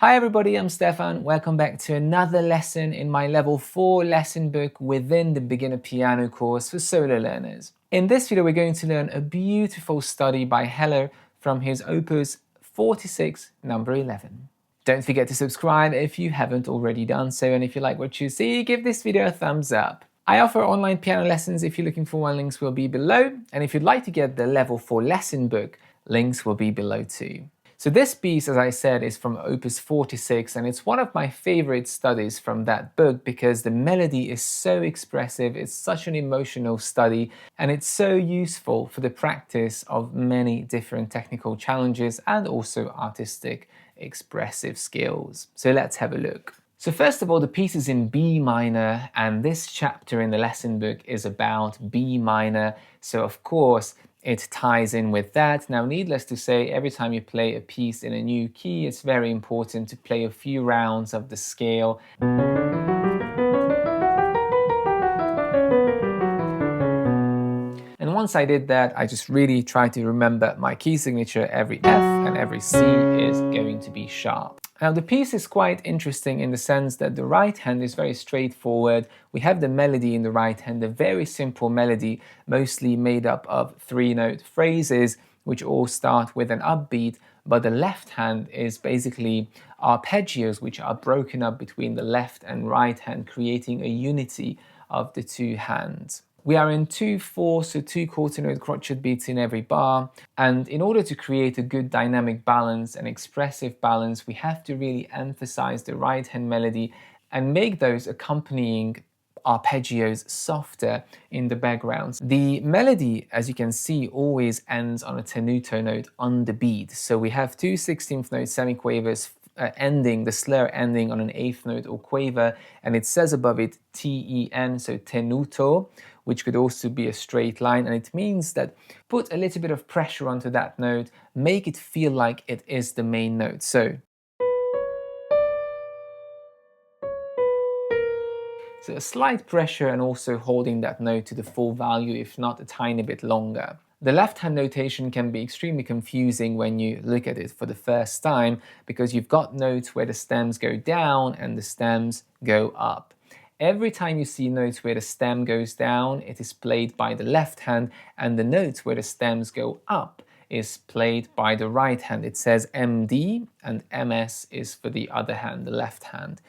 Hi everybody, I'm Stefan. Welcome back to another lesson in my level 4 lesson book within the beginner piano course for solo learners. In this video, we're going to learn a beautiful study by Heller from his opus 46, number 11. Don't forget to subscribe if you haven't already done so, and if you like what you see, give this video a thumbs up. I offer online piano lessons. If you're looking for one, links will be below. And if you'd like to get the level 4 lesson book, links will be below too. So this piece, as I said, is from opus 46, and it's one of my favorite studies from that book because the melody is so expressive, it's such an emotional study, and it's so useful for the practice of many different technical challenges and also artistic expressive skills. So let's have a look. So first of all, the piece is in B minor, and this chapter in the lesson book is about B minor. So of course, it ties in with that. Now, needless to say, every time you play a piece in a new key, it's very important to play a few rounds of the scale. And once I did that, I just really tried to remember my key signature. Every F and every C is going to be sharp. Now, the piece is quite interesting in the sense that the right hand is very straightforward. We have the melody in the right hand, a very simple melody, mostly made up of 3-note phrases, which all start with an upbeat, but the left hand is basically arpeggios, which are broken up between the left and right hand, creating a unity of the two hands. We are in 2/4, so 2 quarter note crotchet beats in every bar. And in order to create a good dynamic balance and expressive balance, we have to really emphasize the right hand melody and make those accompanying arpeggios softer in the background. The melody, as you can see, always ends on a tenuto note on the beat. So we have 2 16th note semiquavers ending, the slur ending on an 8th note or quaver, and it says above it T-E-N, so tenuto, which could also be a straight line, and it means that put a little bit of pressure onto that note, make it feel like it is the main note. So a slight pressure and also holding that note to the full value, if not a tiny bit longer. The left-hand notation can be extremely confusing when you look at it for the first time because you've got notes where the stems go down and the stems go up. Every time you see notes where the stem goes down, it is played by the left hand, and the notes where the stems go up is played by the right hand. It says MD and MS is for the other hand, the left hand.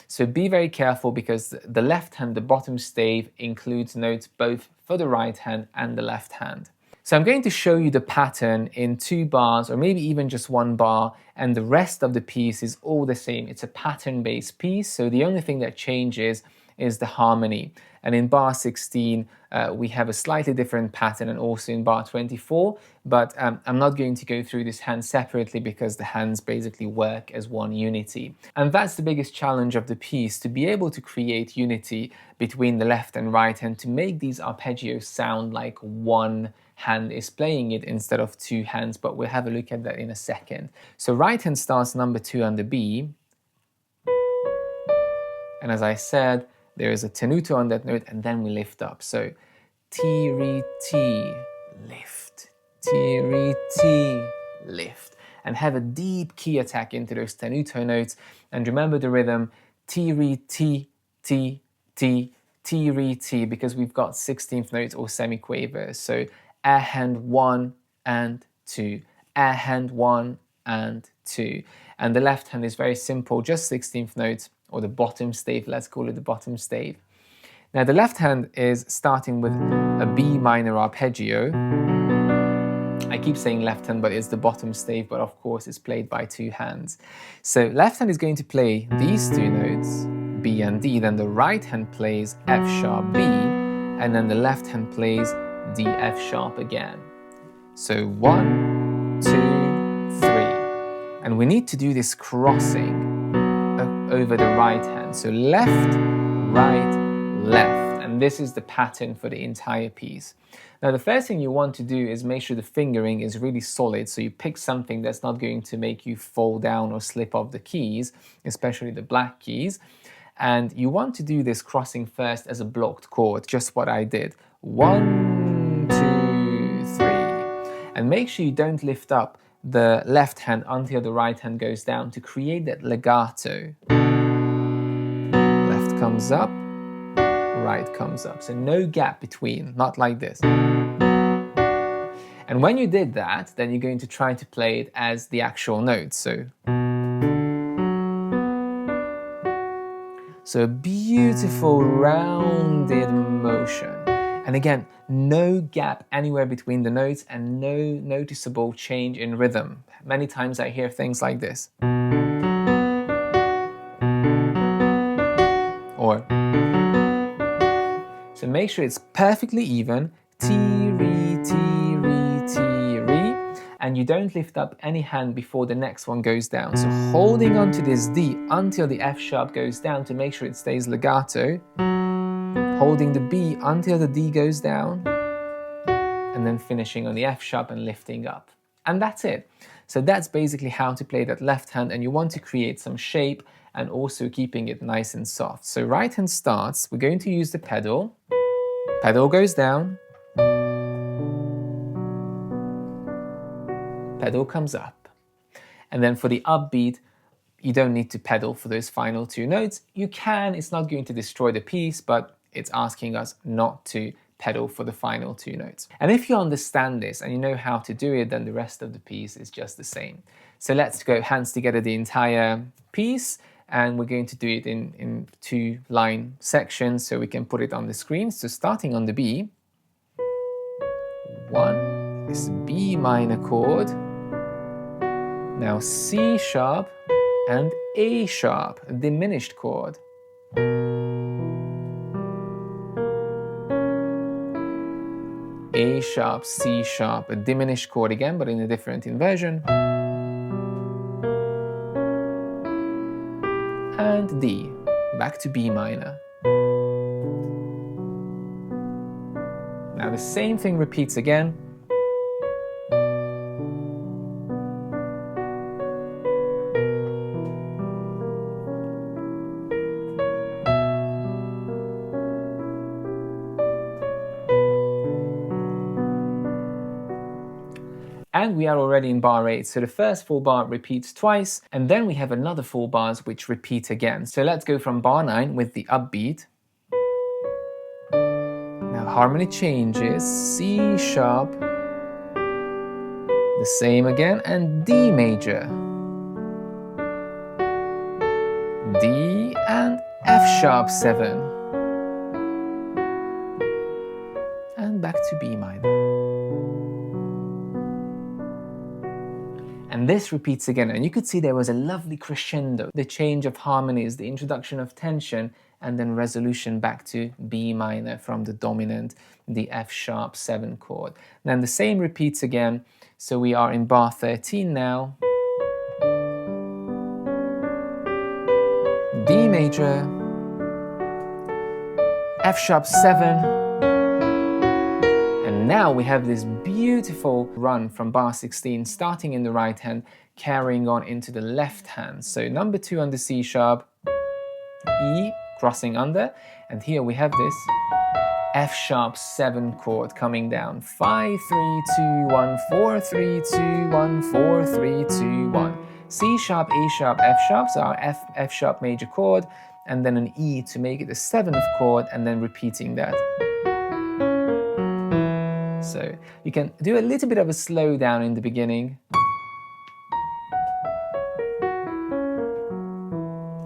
So be very careful because the left hand, the bottom stave, includes notes both for the right hand and the left hand. So I'm going to show you the pattern in 2 bars, or maybe even just 1 bar, and the rest of the piece is all the same. It's a pattern-based piece, so the only thing that changes is the harmony. And in bar 16, we have a slightly different pattern, and also in bar 24, but I'm not going to go through this hand separately because the hands basically work as one unity. And that's the biggest challenge of the piece, to be able to create unity between the left and right hand, to make these arpeggios sound like one hand is playing it instead of 2 hands, but we'll have a look at that in a second. So right hand starts number 2 on the B, and as I said, there is a tenuto on that note, and then we lift up. So T, re, T, lift, T, re, T, lift, and have a deep key attack into those tenuto notes. And remember the rhythm, T, re, T, T, T, T, re, T, because we've got 16th notes or semiquavers. So air hand 1 and 2, air hand 1 and 2. And the left hand is very simple, just 16th notes, or the bottom stave, let's call it the bottom stave. Now the left hand is starting with a B minor arpeggio. I keep saying left hand, but it's the bottom stave, but of course it's played by 2 hands. So left hand is going to play these 2 notes, B and D, then the right hand plays F sharp B, and then the left hand plays D F sharp again. So 1, 2, 3. And we need to do this crossing over the right hand. So left, right, left. And this is the pattern for the entire piece. Now the first thing you want to do is make sure the fingering is really solid, so you pick something that's not going to make you fall down or slip off the keys, especially the black keys. And you want to do this crossing first as a blocked chord, just what I did. 1, 2, 3. And make sure you don't lift up the left hand until the right hand goes down to create that legato. Left comes up, right comes up. So no gap between, not like this. And when you did that, then you're going to try to play it as the actual note. So a beautiful rounded motion. And again, no gap anywhere between the notes and no noticeable change in rhythm. Many times I hear things like this. Or. So make sure it's perfectly even. Ti, re, ti, re, ti, re. And you don't lift up any hand before the next one goes down. So holding on to this D until the F sharp goes down to make sure it stays legato. Holding the B until the D goes down. And then finishing on the F sharp and lifting up. And that's it. So that's basically how to play that left hand, and you want to create some shape and also keeping it nice and soft. So right hand starts, we're going to use the pedal. Pedal goes down. Pedal comes up. And then for the upbeat, you don't need to pedal for those final two notes. You can, it's not going to destroy the piece, but it's asking us not to pedal for the final two notes. And if you understand this and you know how to do it, then the rest of the piece is just the same. So let's go hands together the entire piece, and we're going to do it in 2-line sections so we can put it on the screen. So starting on the B, 1 is B minor chord, now C sharp and A sharp, a diminished chord. A sharp, C sharp, a diminished chord again, but in a different inversion. And D, back to B minor. Now the same thing repeats again. And we are already in bar 8, so the first full bar repeats twice, and then we have another full bars which repeat again. So let's go from bar 9 with the upbeat. Now harmony changes, C sharp, the same again, and D major. D and F sharp 7. And back to B minor. And this repeats again, and you could see there was a lovely crescendo, the change of harmonies, the introduction of tension, and then resolution back to B minor from the dominant, the F sharp 7 chord. Then the same repeats again, so we are in bar 13 now. D major, F sharp 7, and now we have this beautiful run from bar 16, starting in the right hand, carrying on into the left hand. So number 2 on the C sharp, E, crossing under, and here we have this F sharp 7 chord coming down. 5, 3, 2, 1, 4, 3, 2, 1, 4, 3, 2, 1. C sharp, A sharp, F sharp, so our F sharp major chord, and then an E to make it the 7th chord, and then repeating that. So you can do a little bit of a slowdown in the beginning.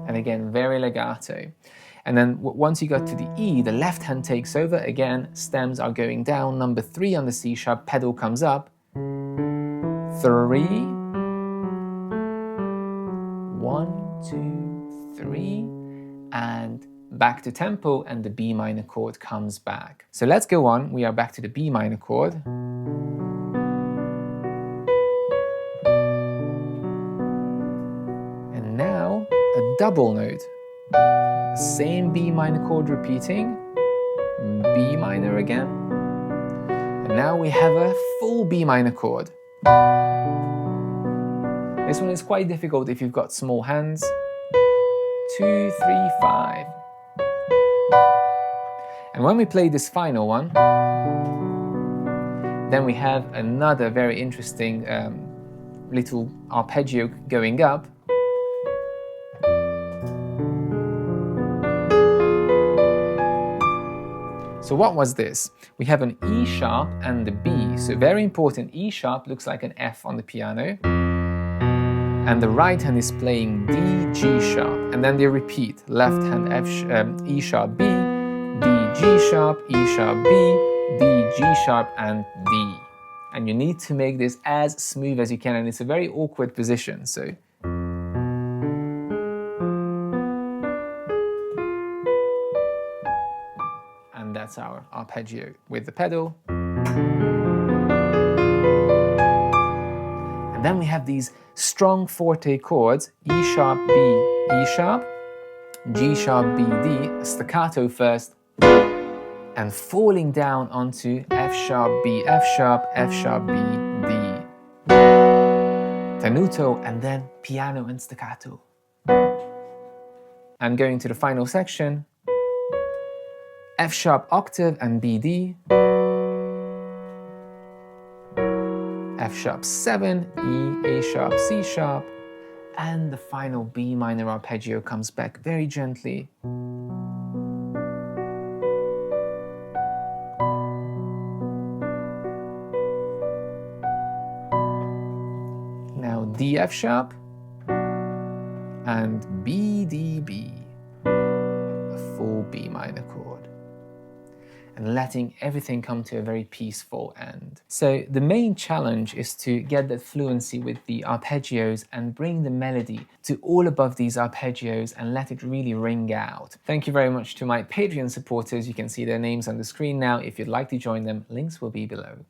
And again, very legato. And then once you got to the E, the left hand takes over. Again, stems are going down. Number 3 on the C sharp, pedal comes up. 3. 1, 2, 3. And back to tempo, and the B minor chord comes back. So let's go on. We are back to the B minor chord. And now a double note. Same B minor chord repeating. B minor again. And now we have a full B minor chord. This one is quite difficult if you've got small hands. 2, 3, 5. And when we play this final one, then we have another very interesting little arpeggio going up. So what was this? We have an E sharp and the B. So very important, E sharp looks like an F on the piano. And the right hand is playing D, G sharp. And then they repeat, left hand E sharp, B, D, G sharp, E sharp, B, D, G sharp, and D. And you need to make this as smooth as you can, and it's a very awkward position, so. And that's our arpeggio with the pedal. And then we have these strong forte chords, E sharp, B, E sharp, G sharp, B, D, staccato first, and falling down onto F sharp, B, F sharp, F sharp, B, D. Tenuto, and then piano and staccato. And going to the final section, F sharp octave and B, D, F sharp 7, E, A sharp, C sharp, and the final B minor arpeggio comes back very gently. Now D, F sharp, and B, D, B, a full B minor chord. And letting everything come to a very peaceful end. So the main challenge is to get that fluency with the arpeggios and bring the melody to all above these arpeggios and let it really ring out. Thank you very much to my Patreon supporters. You can see their names on the screen now. If you'd like to join them, links will be below.